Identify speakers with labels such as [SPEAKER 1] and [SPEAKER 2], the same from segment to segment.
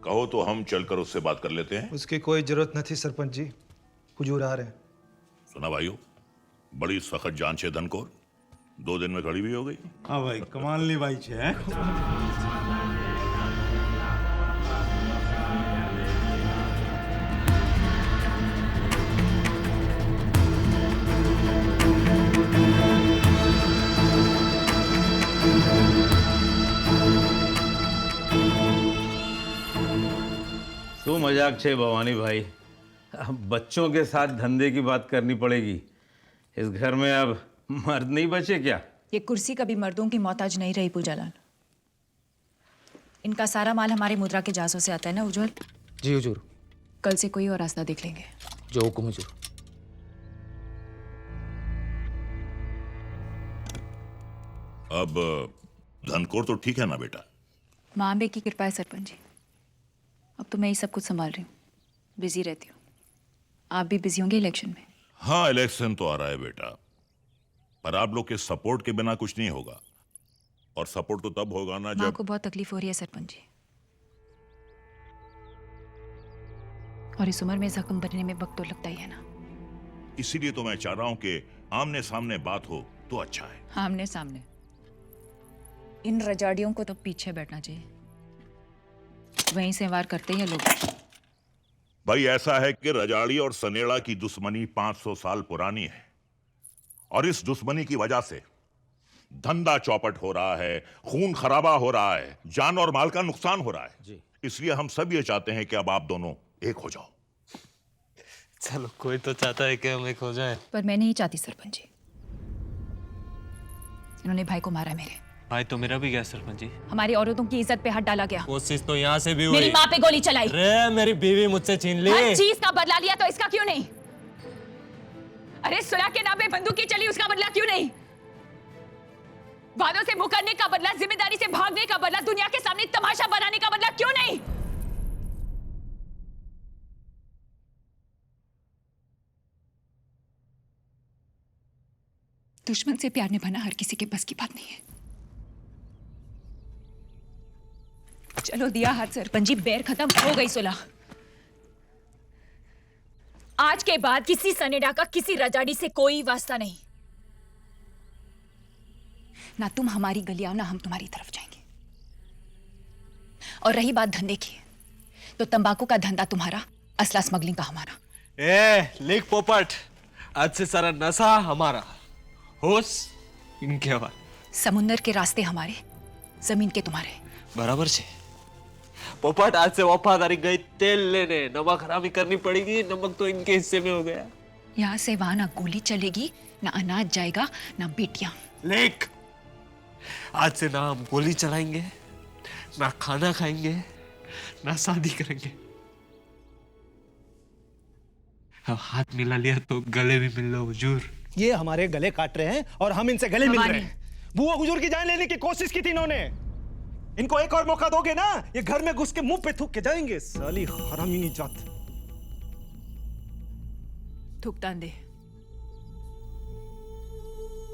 [SPEAKER 1] कहो तो हम चलकर उससे बात कर लेते हैं।
[SPEAKER 2] उसकी कोई जरूरत नहीं सरपंच जी, हुजूर आ रहे हैं।
[SPEAKER 1] सुना भाइयों, बड़ी सख्त जान छे धनकोर, 2 दिन में खड़ी भी हो गई।
[SPEAKER 3] हाँ भाई, कमाल नहीं भाई छे।
[SPEAKER 4] तो मजाक छे भवानी भाई, अब बच्चों के साथ धंधे की बात करनी पड़ेगी। इस घर में अब मर्द नहीं बचे क्या?
[SPEAKER 5] ये कुर्सी कभी मर्दों की मोहताज नहीं रही पूजालाल। इनका सारा माल हमारे मुद्रा के जहाजों से आता है ना उज्जवल?
[SPEAKER 6] जी हुजूर।
[SPEAKER 5] कल से कोई और रास्ता देख लेंगे।
[SPEAKER 6] जो हुकुम हुजूर।
[SPEAKER 1] अब धनकोर तो ठीक है ना बेटा?
[SPEAKER 5] माँ अम्बे की कृपा है सरपंच जी। अब तो मैं ही सब कुछ संभाल रही हूँ, बिजी रहती हूँ। आप भी बिजी होंगे इलेक्शन में।
[SPEAKER 1] हाँ, इलेक्शन तो आ रहा है बेटा, पर आप लोग के सपोर्ट के बिना कुछ नहीं होगा। और सपोर्ट तो तब होगा ना
[SPEAKER 5] माँ
[SPEAKER 1] जब...
[SPEAKER 5] को बहुत तकलीफ हो रही है सरपंच जी, और इस उम्र में जख्म भरने में वक्त तो लगता ही है ना।
[SPEAKER 1] इसीलिए तो मैं चाह रहा हूं कि आमने सामने बात हो तो अच्छा है।
[SPEAKER 5] आमने सामने? इन रजाड़ियों को तो पीछे बैठना चाहिए, वहीं से वार करते हैं लोग।
[SPEAKER 1] भाई ऐसा है कि रजाड़ी और सनेड़ा की दुश्मनी 500 साल पुरानी है, और इस दुश्मनी की वजह से धंधा चौपट हो रहा है, खून खराबा हो रहा है, जान और माल का नुकसान हो रहा है जी। इसलिए हम सब ये चाहते हैं कि अब आप दोनों एक हो जाओ।
[SPEAKER 7] चलो, कोई तो चाहता है कि हम एक हो जाएं।
[SPEAKER 5] पर मैं नहीं चाहती सरपंच जी। इन्होंने भाई को मारा मेरे।
[SPEAKER 7] भाई तो मेरा भी गया सरपंच जी।
[SPEAKER 5] हमारी औरतों की इज्जत पे हाथ डाला गया।
[SPEAKER 7] कोशिश तो यहाँ से भी हुई।
[SPEAKER 5] मेरी माँ पे गोली चलाई।
[SPEAKER 7] अरे मेरी बीवी मुझसे छीन ली।
[SPEAKER 5] हर चीज का बदला लिया तो इसका क्यों नहीं? अरे सुलह के नाम पे बंदूकी चली, उसका बदला क्यों नहीं? वादों से मुकरने का बदला, जिम्मेदारी से भागने का बदला, दुनिया के सामने तमाशा बनाने का बदला क्यों नहीं? दुश्मन से प्यार निभाना हर किसी के बस की बात नहीं है। चलो दिया हाथ सरपंच जी, बैर खत्म हो गई सुलह। आज के बाद किसी सनेडा का किसी रजाड़ी से कोई वास्ता नहीं। ना तुम हमारी गली आओ, ना हम तुम्हारी तरफ जाएंगे। और रही बात धंधे की, तो तंबाकू का धंधा तुम्हारा, असला स्मगलिंग का हमारा।
[SPEAKER 7] लिख पोपट, आज से सारा नशा हमारा, होश इनके हवाले।
[SPEAKER 5] समुंदर के रास्ते हमारे, जमीन के तुम्हारे।
[SPEAKER 7] बराबर छे पोपट, आज से वफादारी गई तेल लेने, नमक हरामी करनी पड़ेगी। नमक तो इनके हिस्से में हो गया।
[SPEAKER 5] यहाँ से वहां ना गोली चलेगी, ना अनाज जाएगा, ना बेटियां।
[SPEAKER 7] लेख, आज से ना हम गोली चलाएंगे, ना खाना खाएंगे, ना शादी करेंगे। अब हाथ मिला लिया तो गले भी मिल लो हुजूर।
[SPEAKER 3] ये हमारे गले काट रहे हैं और हम इनसे गले मिल रहे हैं। बुआ हुजूर की जान लेने की कोशिश की थी इन्होंने। इनको एक और मौका दोगे ना, ये घर में घुस के मुंह पे थूक के जाएंगे। साली हरामी जात।
[SPEAKER 5] थूकदान दे,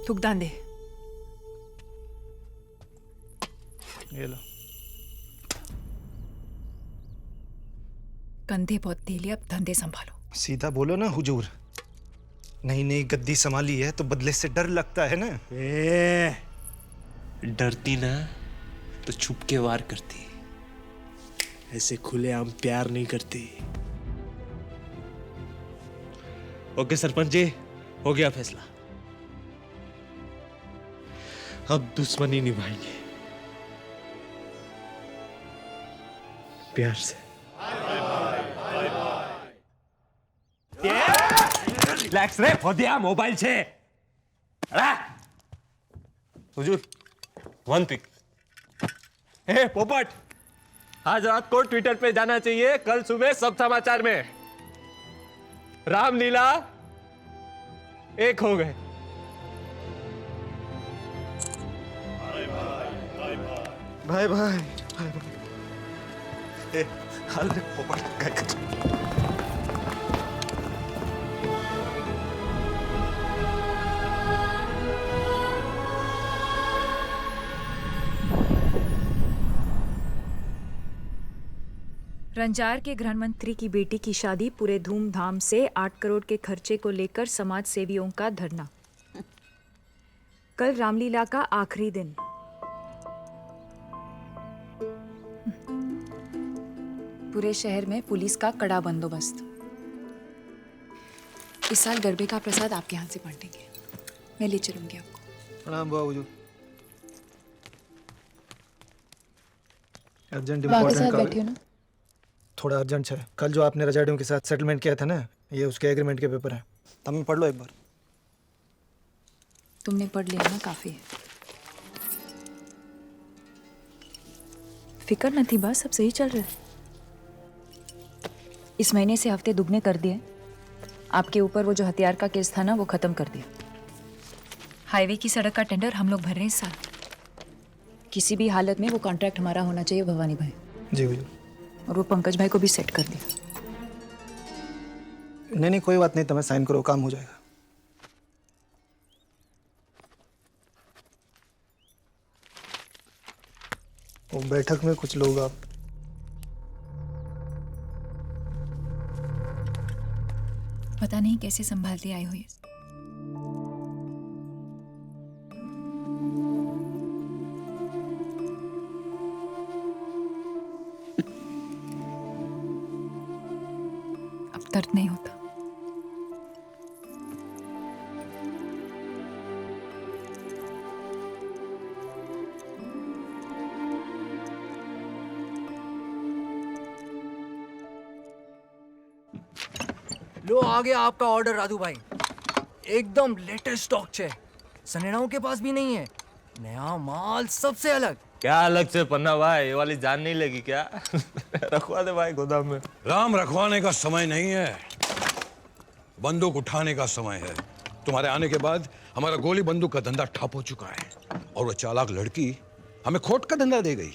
[SPEAKER 5] थूकदान दे।
[SPEAKER 3] ये लो।
[SPEAKER 5] कंधे बहुत तेले, अब धंधे संभालो।
[SPEAKER 2] सीधा बोलो ना हुजूर, नई नई गद्दी संभाली है तो बदले से डर लगता है ना।
[SPEAKER 7] डरती ना तो छुप के वार करती, ऐसे खुलेआम प्यार नहीं करती। ओके सरपंच जी, हो गया फैसला। अब दुश्मनी निभाएंगे प्यार से। रिलैक्स रे फोदिया, मोबाइल छे। हुजूर, वन पिक। हे पोपट, आज रात को ट्विटर पे जाना चाहिए, कल सुबह सब समाचार में। रामलीला एक हो गए। भाई भाई भाई भाई। अरे पोपट काय कर।
[SPEAKER 6] रंजार के गृह मंत्री की बेटी की शादी पूरे धूमधाम से 8 करोड़ के खर्चे को लेकर समाज सेवियों का धरना। कल रामलीला का आखिरी दिन।
[SPEAKER 5] पूरे शहर में पुलिस का कड़ा बंदोबस्त। इस साल गरबे का प्रसाद आपके हाथ से बांटेंगे। मैं ले चलूंगी आपको।
[SPEAKER 2] प्रणाम बुआ हुजूर। अर्जेंट
[SPEAKER 5] बाकी
[SPEAKER 2] इंपॉर्टेंट
[SPEAKER 5] साहब
[SPEAKER 2] कॉल।
[SPEAKER 5] बैठियो ना।
[SPEAKER 2] थोड़ा अर्जेंट है। कल जो आपने रजाड़ियों के साथ सेटलमेंट किया था ना, ये उसके एग्रीमेंट के पेपर हैं। तुम पढ़ लो एक बार।
[SPEAKER 5] तुमने पढ़ लिया ना, काफी है। फिक्र न थी, बस सब सही चल रहा है। इस महीने से हफ्ते दुगने कर दिए। आपके ऊपर वो जो हथियार का केस था ना, वो खत्म कर दिया। हाईवे की सड़क का टेंडर हम लोग भर रहे हैं इस साल। किसी भी हालत में वो कॉन्ट्रैक्ट हमारा होना चाहिए भवानी भाई।
[SPEAKER 2] जी हुजूर।
[SPEAKER 5] और वो पंकज भाई को भी सेट कर दिया।
[SPEAKER 2] नहीं नहीं कोई बात नहीं, तुम्हें साइन करो, काम हो जाएगा। वो बैठक में कुछ लोग आप
[SPEAKER 5] पता नहीं कैसे संभालती आई हुई। अब दर्द नहीं होता।
[SPEAKER 8] लो आ गया आपका ऑर्डर राधू भाई। एकदम लेटेस्ट स्टॉक है, सनेड़ाओं के पास भी नहीं है। नया माल सबसे अलग।
[SPEAKER 7] क्या अलग से पन्ना भाई, ये वाली जान नहीं लगी क्या? रखवा दे भाई गोदाम में।
[SPEAKER 9] राम रखवाने का समय नहीं है, बंदूक उठाने का समय है। तुम्हारे आने के बाद हमारा गोली बंदूक का धंधा ठप हो चुका है और वो चालाक लड़की हमें खोट का धंधा दे गई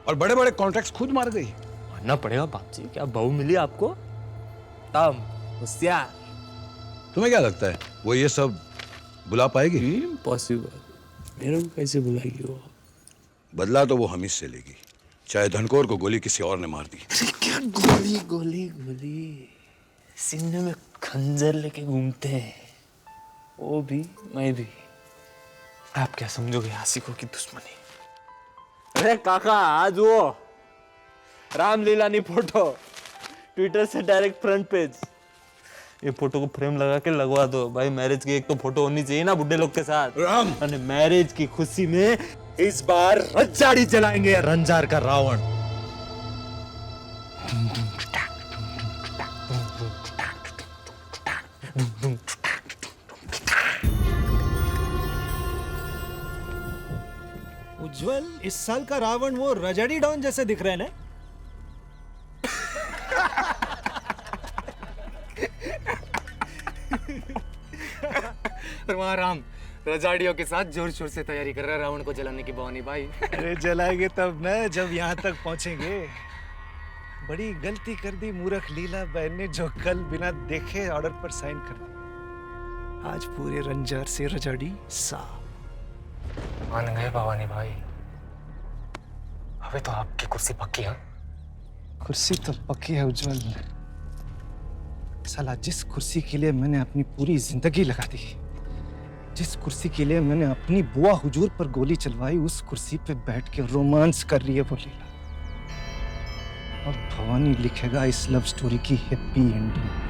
[SPEAKER 9] और बड़े बड़े कॉन्ट्रैक्ट्स खुद मार गई।
[SPEAKER 7] मानना पड़ेगा बाप जी, क्या बहू मिली आपको? तम होशियार।
[SPEAKER 9] तुम्हें क्या लगता है वो ये सब बुला पाएगी?
[SPEAKER 7] इम्पॉसिबल। मेरे को कैसे बुलाएगी वो?
[SPEAKER 9] बदला तो वो हम से लेगी, चाहे धनकोर को गोली किसी और ने मार दी।
[SPEAKER 7] क्या गोली गोली गोली, सीने में खंजर लेके घूमते हैं, वो भी मैं भी। आप क्या समझोगे आशिकों की दुश्मनी? अरे काका आज वो रामलीला नी फोटो ट्विटर से डायरेक्ट फ्रंट पेज। ये फोटो को फ्रेम लगा के लगवा दो भाई। मैरिज की एक तो फोटो होनी चाहिए ना बुड्ढे लोग के साथ।
[SPEAKER 9] राम
[SPEAKER 7] और मैरिज की खुशी में इस बार रज्जाड़ी जलाएंगे रंजार का रावण।
[SPEAKER 3] उज्जवल, इस साल का रावण वो रजड़ी डॉन जैसे दिख रहे हैं ना?
[SPEAKER 8] और वहाँ राम रजाड़ियों के साथ जोर शोर से तैयारी कर रहा है रावण को जलाने की भवानी भाई।
[SPEAKER 2] अरे जलाएंगे तब ना जब यहाँ तक पहुँचेंगे। बड़ी गलती कर दी मूर्ख लीला बहन ने, जो कल बिना देखे ऑर्डर पर साइन कर दी। आज पूरे रंजार से रजाड़ी साफ।
[SPEAKER 8] मान गए भवानी भाई, अबे तो आपकी कुर्सी पक्की है।
[SPEAKER 2] कुर्सी तो पक्की है उज्जवल। साला जिस कुर्सी के लिए मैंने अपनी पूरी जिंदगी लगा दी, जिस कुर्सी के लिए मैंने अपनी बुआ हुजूर पर गोली चलवाई, उस कुर्सी पे बैठ के रोमांस कर रही है वो लीला। और भवानी लिखेगा इस लव स्टोरी की हैप्पी एंडिंग।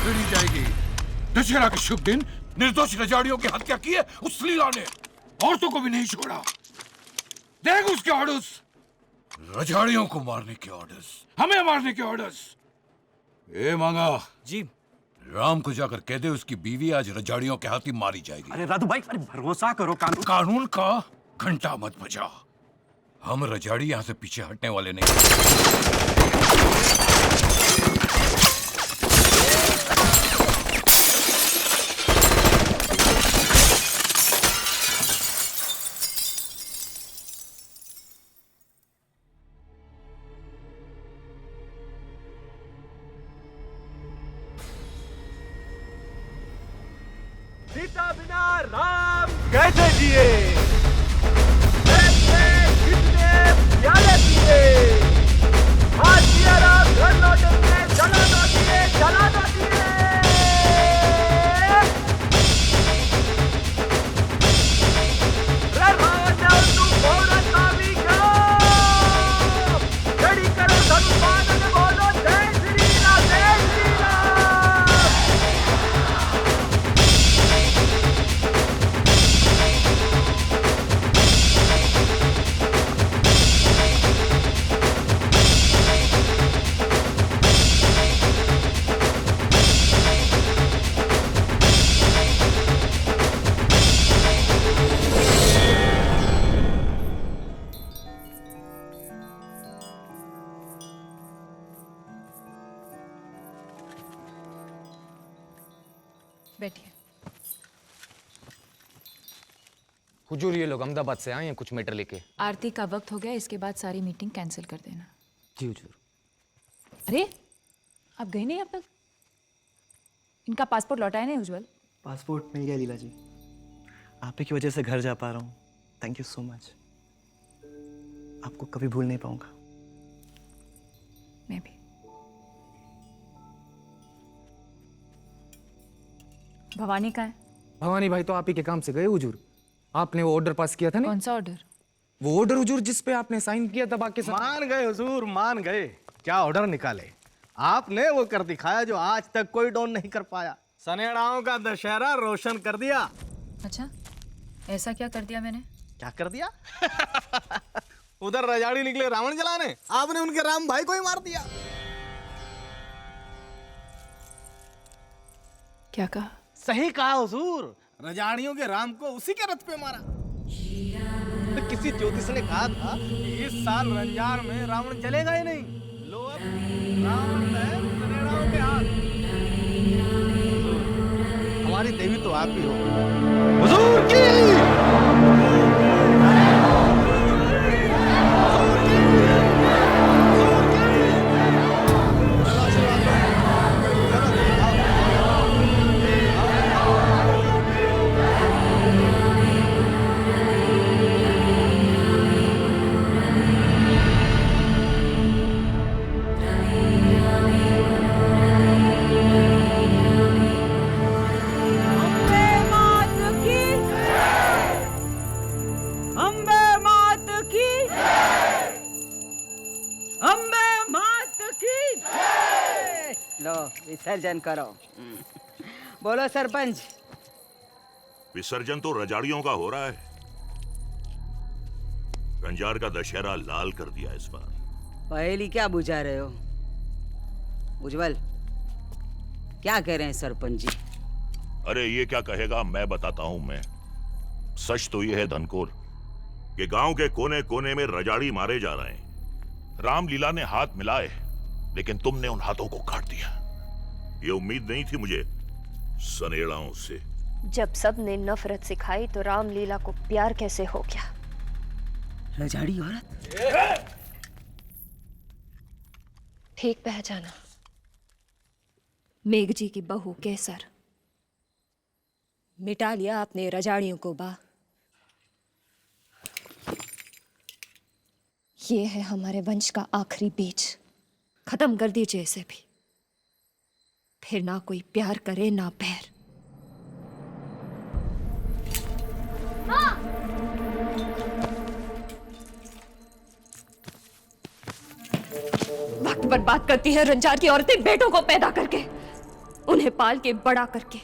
[SPEAKER 9] छेड़ी जाएगी। दशहरा के शुभ दिन निर्दोष रजाड़ियों की हत्या की है उस लीला ने, औरतों को भी नहीं छोड़ा। देख उसके ऑर्डर्स, रजाड़ियों को मारने के ऑर्डर्स, हमें मारने के ऑर्डर्स। ए मांगा
[SPEAKER 8] जी।
[SPEAKER 9] राम को जाकर कह दे उसकी बीवी आज रजाड़ियों के हाथ ही मारी जाएगी।
[SPEAKER 10] अरे राधू भाई, अरे भरोसा करो,
[SPEAKER 9] कानून का घंटा मत बजा। हम रजाड़ी यहां से पीछे हटने वाले नहीं।
[SPEAKER 3] सीता बिना राम कैसे जिए, कितने प्याले पिए, आज सिया राम घर लौटेंगे, जला दो दिए, जला दो दिए। रे राजा तू मोरा स्वामी क्यों, खड़ी करो धनुष बाण बोलो जय श्री राम, जय श्री राम।
[SPEAKER 5] बैठिए।
[SPEAKER 8] हुजूर ये लोग अहमदाबाद से आए हैं कुछ मैटर लेके।
[SPEAKER 5] आरती का वक्त हो गया, इसके बाद सारी मीटिंग कैंसिल कर देना।
[SPEAKER 8] जी हुजूर।
[SPEAKER 5] अरे आप गए नहीं अब तक? इनका पासपोर्ट लौटाया नहीं उज्जवल?
[SPEAKER 2] पासपोर्ट मिल गया लीला जी, आप ही की वजह से घर जा पा रहा हूँ। थैंक यू सो मच, आपको कभी भूल नहीं पाऊंगा।
[SPEAKER 5] मैं भी। भवानी कहाँ है?
[SPEAKER 8] भवानी भाई तो आप ही के काम से गए हुजूर। आपने वो ऑर्डर पास किया था ना?
[SPEAKER 5] कौन सा ऑर्डर?
[SPEAKER 8] वो ऑर्डर हुजूर जिस पे आपने साइन किया था बाकी सब।
[SPEAKER 3] मान गए हुजूर, मान गए। क्या ऑर्डर निकाले आपने, वो कर दिखाया जो आज तक कोई डॉन नहीं कर पाया। सनेड़ाओं का दशहरा रोशन कर दिया।
[SPEAKER 5] अच्छा, ऐसा क्या कर दिया मैंने?
[SPEAKER 3] क्या कर दिया? उधर रजाड़ी निकले रावण जलाने, आपने उनके राम भाई को ही मार दिया।
[SPEAKER 5] क्या कहा?
[SPEAKER 3] सही कहा हुजूर, रजाड़ियों के राम को उसी के रथ पे मारा। तो किसी ज्योतिष ने कहा था कि इस साल रंजार में रावण जलेगा ही नहीं। लो अब रावण है सनेड़ाओं के हाथ। हमारी देवी तो आप ही हो हुजूर की।
[SPEAKER 11] विसर्जन करो। बोलो सरपंच।
[SPEAKER 1] विसर्जन तो रजाड़ियों का हो रहा है। रंजार का दशहरा लाल कर दिया इस बार।
[SPEAKER 11] पहेली क्या बुझा रहे हो उज्जवल? क्या कह रहे हैं सरपंच जी?
[SPEAKER 1] अरे ये क्या कहेगा, मैं बताता हूं। मैं सच तो ये है धनकोर कि गांव के कोने कोने में रजाड़ी मारे जा रहे हैं। रामलीला ने हाथ मिलाए, लेकिन तुमने उन हाथों को काट दिया। ये उम्मीद नहीं थी मुझे सनेड़ाओं से।
[SPEAKER 12] जब सब ने नफरत सिखाई तो रामलीला को प्यार कैसे हो गया?
[SPEAKER 11] रजाड़ी औरत
[SPEAKER 12] ठीक पहचाना, मेघ जी की बहू केसर। मिटा लिया आपने रजाड़ियों को बा। ये है हमारे वंश का आखिरी बीज, खत्म कर दीजिए इसे भी। फिर ना कोई प्यार करे ना बैर। वक्त बर्बाद करती है रंजार की औरतें बेटों को पैदा करके। उन्हें पाल के बड़ा करके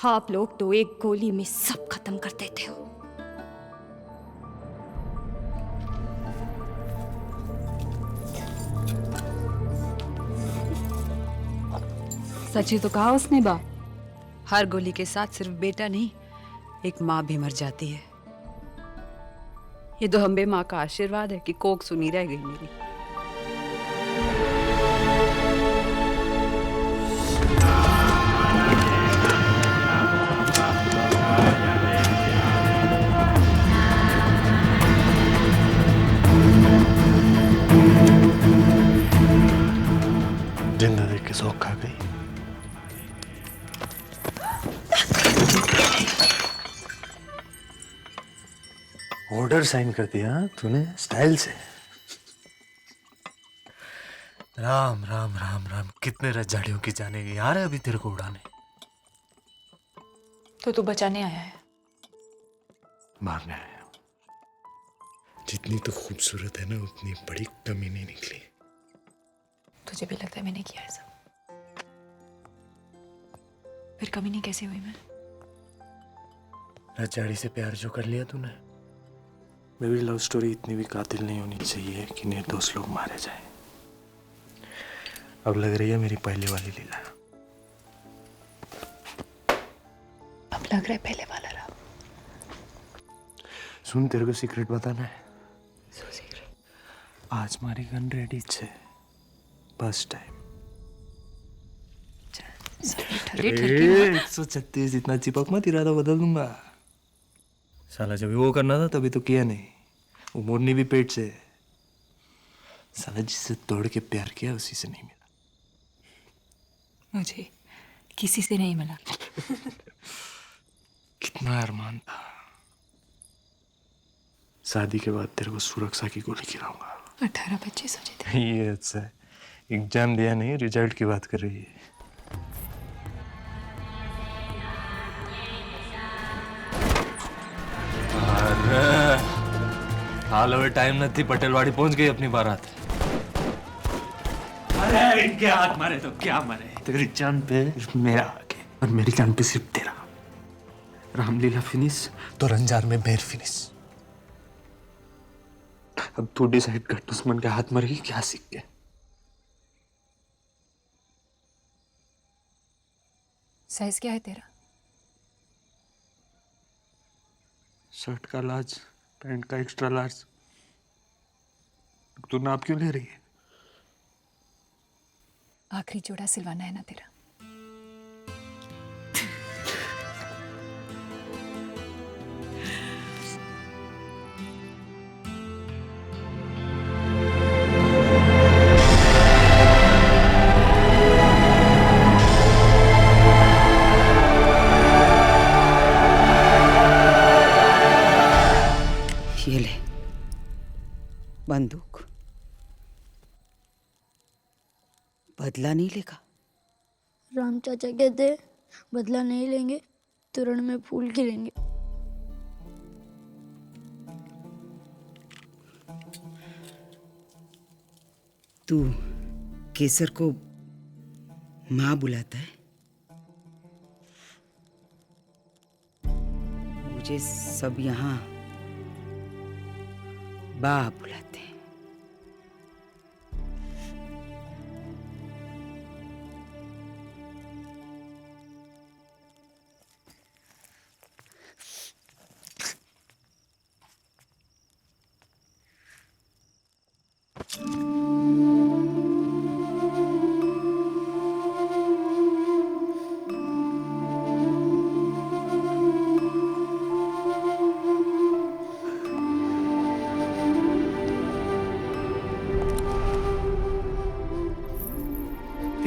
[SPEAKER 12] आप लोग तो एक गोली में सब खत्म कर देते हो।
[SPEAKER 10] सच ही तो कहा उसने बा। हर गोली के साथ सिर्फ बेटा नहीं, एक माँ भी मर जाती है। ये तो हम्बे माँ का आशीर्वाद है कि कोक सुनी रह गई मेरी।
[SPEAKER 2] जिंदा देख के शौक खा गई। ऑर्डर साइन कर दिया तूने स्टाइल से। राम राम राम राम, कितने रजाड़ियों की जाने की यार है अभी तेरे को उड़ाने।
[SPEAKER 5] तो तू बचाने आया है?
[SPEAKER 2] मारने आया हूं। जितनी तो खूबसूरत है ना उतनी बड़ी कमी नहीं निकली।
[SPEAKER 5] तुझे भी लगता है मैंने किया है सब? फिर कमी नहीं कैसे हुई मैं?
[SPEAKER 2] रजाड़ी से प्यार जो कर लिया तूने। मेरी लव स्टोरी इतनी भी कातिल नहीं होनी चाहिए कि निर्दोष लोग मारे जाएं। अब लग रही है मेरी पहले वाली लीला।
[SPEAKER 5] अब लग रहा है पहले वाला रहा।
[SPEAKER 2] सुन, तेरे को सीक्रेट बताना है।
[SPEAKER 5] So secret.
[SPEAKER 2] आज मारी गन रेडी छे, फर्स्ट टाइम। 136 इतना चिपक मत, इरादा बदल दूंगा। साला जब वो करना था तभी तो किया नहीं। वो मोरनी भी पेट से। साला जिससे तोड़ के प्यार किया उसी से नहीं मिला।
[SPEAKER 5] मुझे किसी से नहीं मिला।
[SPEAKER 2] कितना अरमान था। शादी के बाद तेरे को सुरक्षा की गोली खिलाऊंगा।
[SPEAKER 5] 18-25 हो जाते।
[SPEAKER 2] ये अच्छा है। एग्जाम दिया नहीं, रिजल्ट की बात कर रही है। हाल अवे टाइम न थी, पटेलवाड़ी पहुंच गई अपनी बारात। अरे इनके हाथ मारे तो क्या मारे। तेरी जान पे मेरा हक है और मेरी जान पे सिर्फ तेरा। रामलीला फिनिश तो रंजार में बेर फिनिश। अब तू डिसाइड कर, दुश्मन के हाथ मरेगी क्या सीख के।
[SPEAKER 5] साइज क्या है तेरा?
[SPEAKER 2] शर्ट का लार्ज, पैंट का एक्स्ट्रा लार्ज। तू नाप क्यों ले रही है?
[SPEAKER 5] आखिरी जोड़ा सिलवाना है ना तेरा।
[SPEAKER 11] ये ले बंदूक। बदला नहीं लेगा?
[SPEAKER 13] राम चाचा कहते हैं, बदला नहीं लेंगे तो रण में फूल खिलेंगे।
[SPEAKER 11] तू केसर को माँ बुलाता है? मुझे सब यहाँ बा बुलाते हैं।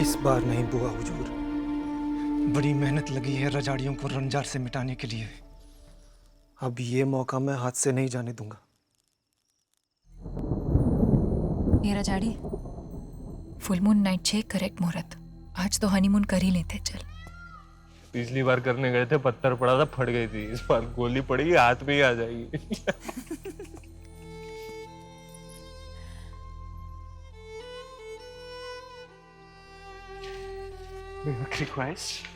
[SPEAKER 2] इस बार नहीं बुआ हुजूर। बड़ी मेहनत लगी है रजाड़ियों को रंजार से मिटाने के लिए। अब ये मौका मैं हाथ से नहीं जाने दूंगा।
[SPEAKER 5] ये रजाड़ी, फुल मून नाइट 6 करेक्ट मुहूर्त। आज तो हनीमून कर ही लेते। चल।
[SPEAKER 7] पिछली बार करने गए थे, पत्थर पड़ा था, फट गई थी। इस बार गोली पड़ेगी, हाथ में ही आ जाएगी। रिक्वेस्ट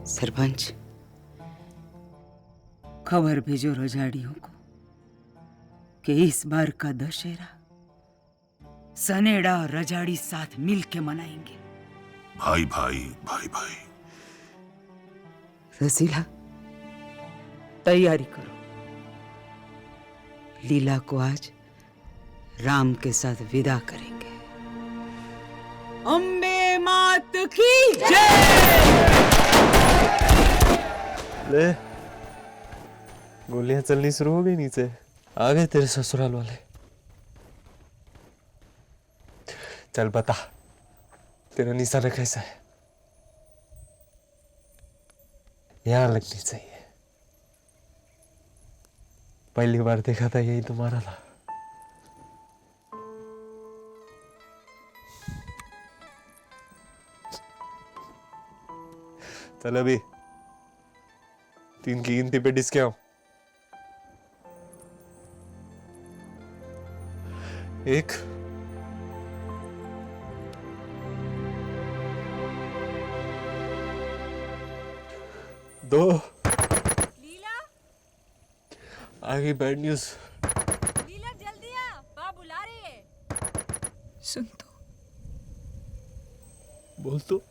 [SPEAKER 11] सरपंच, खबर भेजो रजाड़ियों को कि इस बार का दशहरा सनेड़ा और रजाड़ी साथ मिल के मनाएंगे।
[SPEAKER 1] भाई भाई भाई भाई।
[SPEAKER 11] रसीला, तैयारी करो। लीला को आज राम के साथ विदा करेंगे। अम्बे मात की जय।
[SPEAKER 7] ले, गोलियां चलनी शुरू हो गई नीचे। आ गए तेरे ससुराल वाले। चल बता, तेरा निशाना कैसा है? यहां लगनी चाहिए। पहली बार देखा था यही तुम्हारा था। चल अभी 3 की गिनती पे डिस्के आओ। 1 2
[SPEAKER 10] लीला,
[SPEAKER 7] आगे बैड न्यूज।
[SPEAKER 10] लीला जल्दी आ, माँ बुला रही है।
[SPEAKER 5] सुन तो,
[SPEAKER 7] बोल तो।